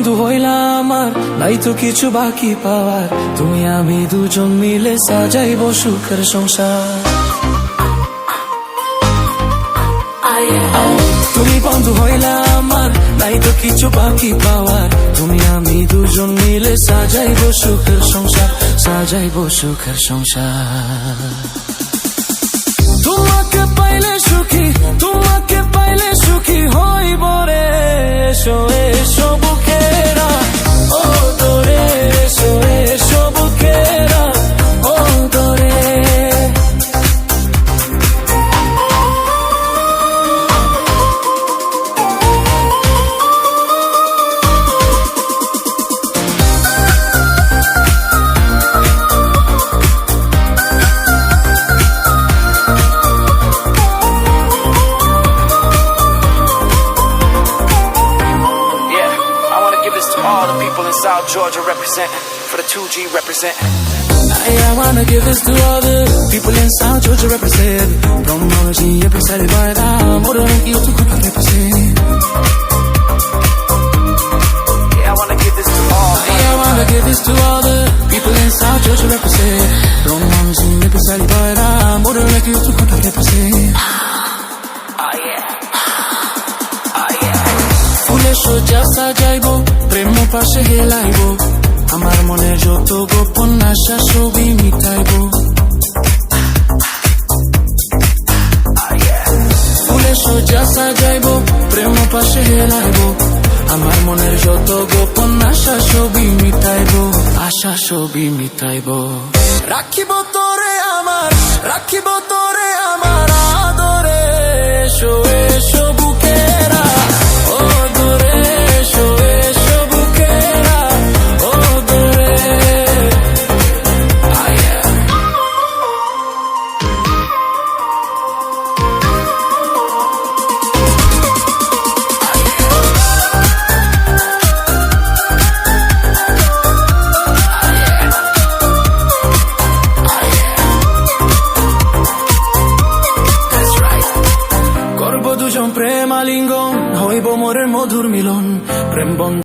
বন্ধু হইলা আমার, নাই তো কিছু বাকি পাওয়ার। তুমি আমি দুজন মিলে সাজাইব সুখের সংসার। তুমি বন্ধু হইলা আমার, নাই তো কিছু বাকি পাওয়ার। তুমি আমি দুজন মিলে সাজাইব সুখের সংসার, সাজাইব সুখের সংসার। তোমাকে পাইলে সুখী, তোমাকে পাইলে সুখী হইব রে। এসো এসো বুকেরা, ও তোরে, এসো এসো বুকেরা, ও তোরে। All the people in South Georgia represent, for the 2G represent. I wanna give this to all the people in South Georgia represent. Promology represented by the motor and you to represent. Yeah, I wanna give this to all. I wanna give this to all the people in South Georgia represent. Promology represented by the motor and you to represent. Oh yeah, oh yeah. ফুলে সোজা সাজাইব, প্রেম পাশে হেলাইব, আমার মনের যত গোপন আশা ছবি মিটাইব। ফুলে সোজা সাজাইব, প্রেম পাশে হেলাইব, আমার মনের যত গোপন আশা ছবি মিটাইব, আশা ছবি মিটাইব। রাখিব তোরে আমার, রাখিব তোরে আমার আদরে। এসো এসো বুকেরা, ও দরে, এসো এসো বুকেরা, ও দরে। করব দুজন প্রেম আলিঙ্গন, হইব মোরের মধুর মিলন, প্রেম বন্ধ